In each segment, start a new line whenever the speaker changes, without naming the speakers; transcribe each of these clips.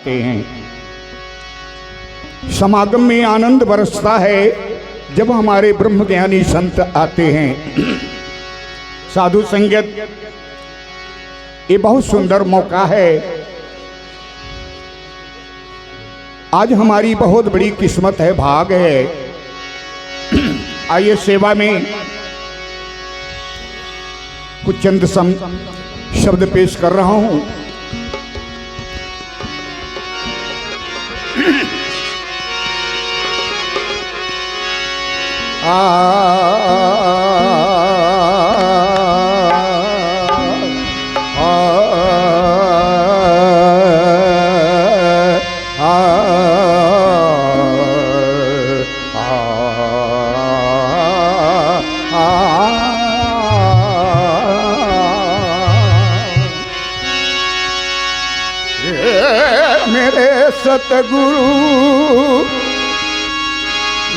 आते हैं। समागम में आनंद बरसता है जब हमारे ब्रह्मज्ञानी संत आते हैं। साधु संगत ये बहुत सुंदर मौका है। आज हमारी बहुत बड़ी किस्मत है, भाग है। आइए सेवा में कुछ चंद शब्द पेश कर रहा हूं।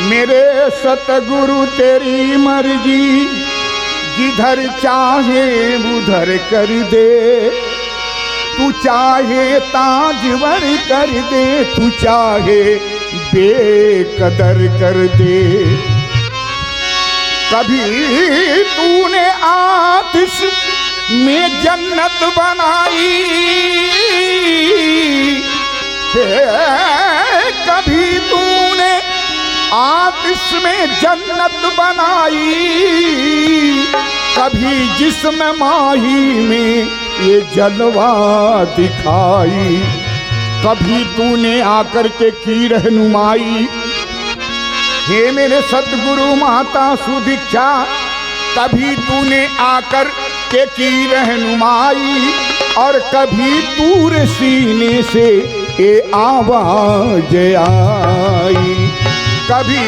मेरे सतगुरु तेरी मर्जी, जिधर चाहे उधर कर दे। तू चाहे ताजवर कर दे, तू चाहे बेकदर कर दे। कभी तूने आतिश में जन्नत बनाई, कभी तूने आतिश में जन्नत बनाई, कभी जिस्म माही में ये जलवा दिखाई। कभी तूने आकर के की रहनुमाई, हे मेरे सतगुरु माता सुदीक्षा, कभी तूने आकर के की रहनुमाई, और कभी दूर सीने से ये आवाज आई। कभी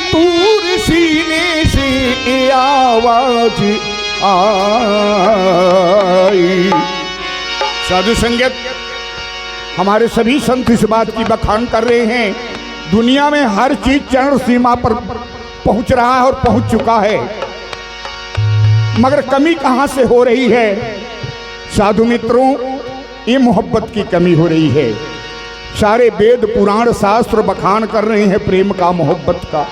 दूर सीने से ये आवाज आई। साधु संगत, हमारे सभी संत इस बात की बखान कर रहे हैं, दुनिया में हर चीज चरण सीमा पर पहुंच रहा है और पहुंच चुका है, मगर कमी कहां से हो रही है? साधु मित्रों, ये मोहब्बत की कमी हो रही है। सारे वेद पुराण शास्त्र बखान कर रहे हैं प्रेम का, मोहब्बत का।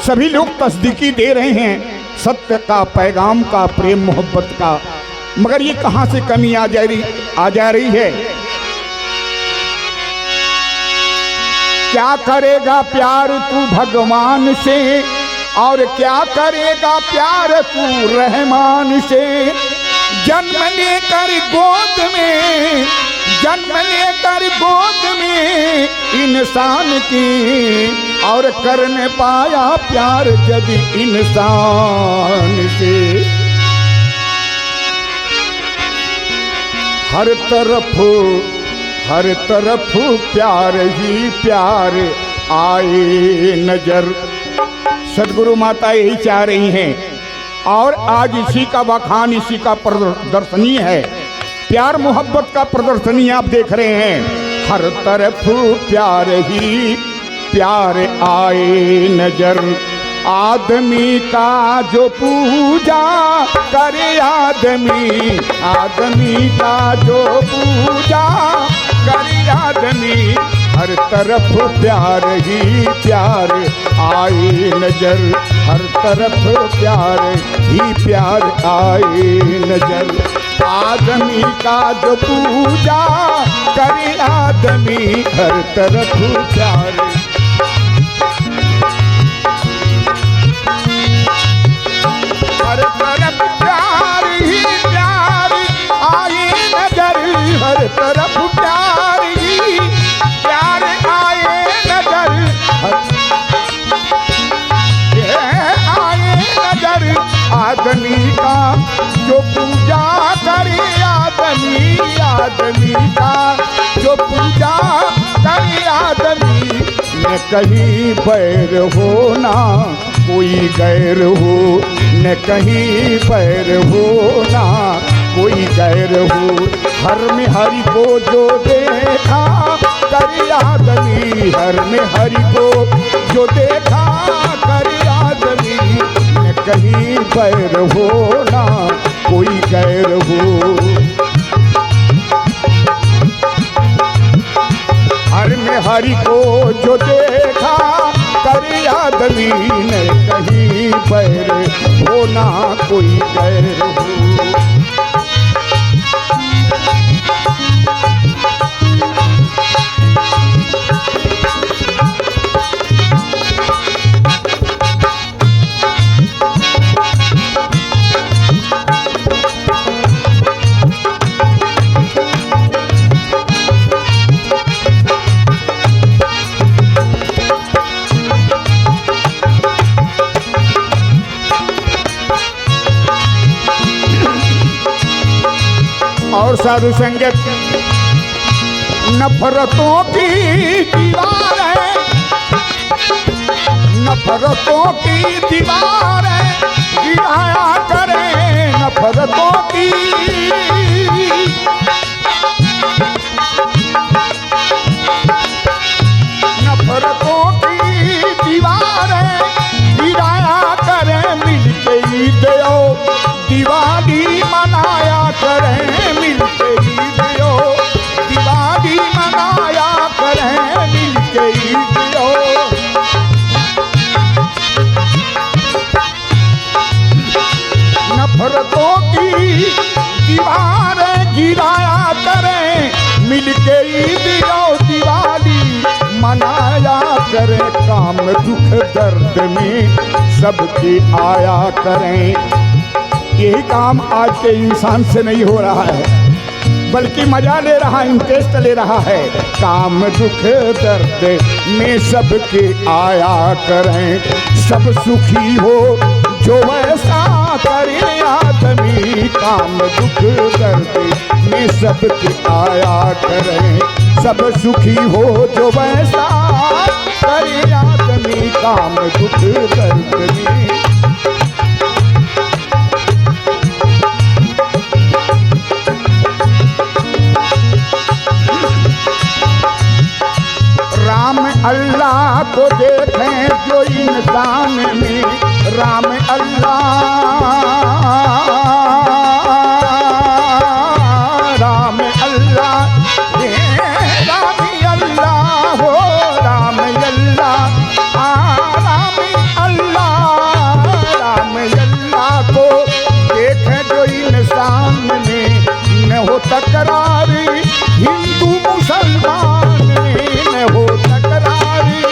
सभी लोग तस्दीकी दे रहे हैं सत्य का, पैगाम का, प्रेम मोहब्बत का, मगर ये कहां से कमी आ जा रही है? क्या करेगा प्यार तू भगवान से, और क्या करेगा प्यार तू रहमान से। जन्म लेकर गोद में इंसान की, और करने पाया प्यार जब इंसान से। हर तरफ प्यार ही प्यार आए नजर। सदगुरु माता यही चाह रही हैं, और आज इसी का बखान, इसी का प्रदर्शनी है। प्यार मोहब्बत का प्रदर्शनी आप देख रहे हैं। हर तरफ प्यार ही प्यार आए नजर। आदमी का जो पूजा करे, आदमी का जो पूजा करे आदमी, हर तरफ प्यार ही प्यार आए नजर। हर तरफ प्यार ही प्यार आए नजर। आदमी का जो पूजा करे आदमी, हर तरफ प्यार। हर तरफ प्यार ही प्यार आए नजर। हर तरफ प्यार ही प्यार आए नजर। आए नजर। आदमी का जो पूजा करे आदमी का जो पूजा करे आदमी, न कहीं बैर हो ना कोई गैर हो। न कहीं बैर हो ना कोई गैर हो। हर में हरि को जो देखा करे आदमी, हर में हरि को जो देखा करे आदमी, न कहीं बैर हो ना कोई गैर हो। हरि को जो देखा कर आदमी ने कहीं पैर हो ना कोई गैर हो। और साधु संगत नफरतों की दीवार है, नफरतों की दीवार है, गिराया करें नफरतों की। नफरतों की दीवार है, गिराया करें मिलके ईद दिवाली मनाया करें मिलके ईद दिवाली मनाया करें मिलके ईद। नफरतों की दीवार गिराया करें मिलके ईद दिवाली मनाया करें। काम दुख दर्द में सबके आया करें। यही काम आज के इंसान से नहीं हो रहा है, बल्कि मजा ले रहा है, इंटरेस्ट ले रहा है। काम दुख दर्द में सबके आया करें, सब सुखी हो जो वैसा करे आदमी। काम दुख दर्द में सबके आया करें, सब सुखी हो जो वैसा करे आदमी। काम दुख दर्द में राम अल्लाह को देखें जो इंसान में, राम अल्लाह, राम अल्लाह, राम अल्लाह हो, राम अल्लाह, राम अल्लाह, राम अल्लाह को देखें जो इंसान में। न हो तकरारी हिंदू मुसलमान में, न हो तकरारी।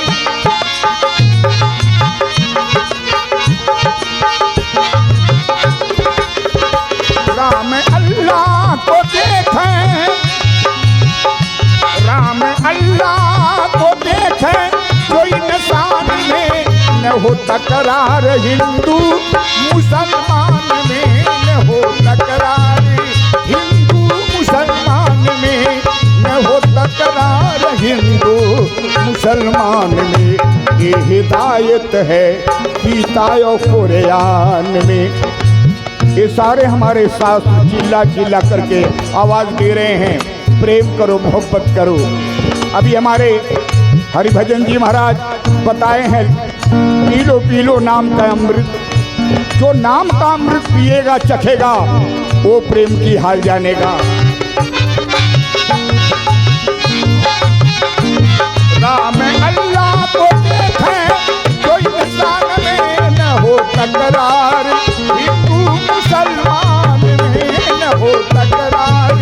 राम अल्लाह को देखें, राम अल्लाह को देखें कोई इंसान में। न हो तकरार हिंदू मुसलमान में, न हो तकरार हिंदू मुसलमान में, न हो तकरार हिंदू मुसलमान में। ये हिदायत है गीता और कुरान में। ये सारे हमारे शास्त्र चिल्ला चिल्ला करके आवाज दे रहे हैं, प्रेम करो मोहब्बत करो। अभी हमारे हरिभजन जी महाराज बताए हैं, पी लो पी लो नाम का अमृत। जो नाम का अमृत पिएगा चखेगा वो प्रेम की हाल जानेगा। राम अल्लाह को देखें कोई इंसान में, न हो तकरार हिंदू मुसलमान में, न हो तकरार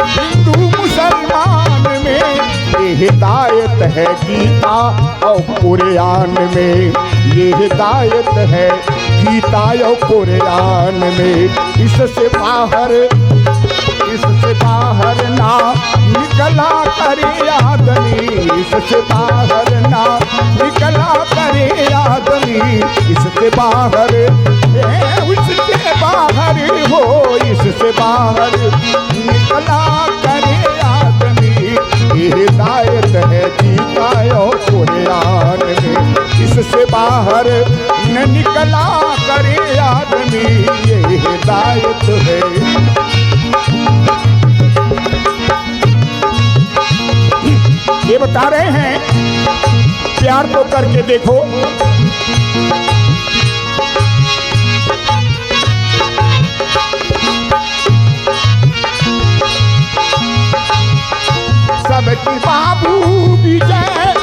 हिंदू मुसलमान में। ये हिदायत है गीता और कुरान में, ये हिदायत है गीता और कुरान में। इससे बाहर, इससे बाहर ना निकला करे आदमी, इससे बाहर ना निकला करे आदमी। इससे बाहर, इससे बाहर हो, इससे बाहर निकला करे आदमी। ये हिदायत है गीता और कुरान में। इससे बाहर न निकला करे आदमी, ये हिदायत है। ये बता रहे हैं प्यार को करके देखो। सबकी बाबू विजय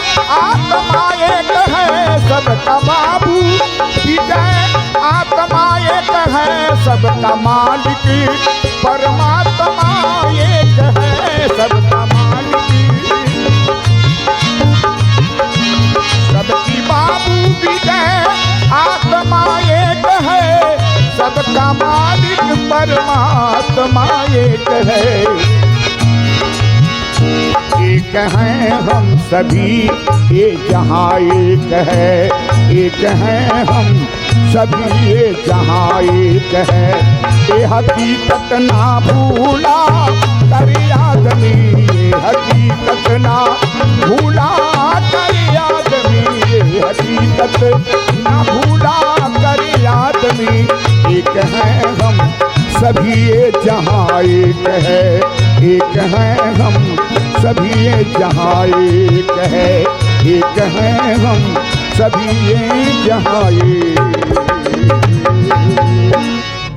सबका मालिक परमात्मा एक है, सबका मालिक सबकी बाबू विजय आत्मा एक है, सबका मालिक परमात्मा एक है। एक हैं हम सभी ये जहाँ एक है, एक हैं हम सभी ये जहाँ एक है। ये हकीकत ना भूला करे आदमी, ये हकीकत ना भूला करे आदमी, ये हकीकत ना भूला करे आदमी। एक हैं हम सभी ये जहाँ एक है, एक हैं हम सभी ये जहाँ एक है, एक हैं हम सभी ये जहाँ एक।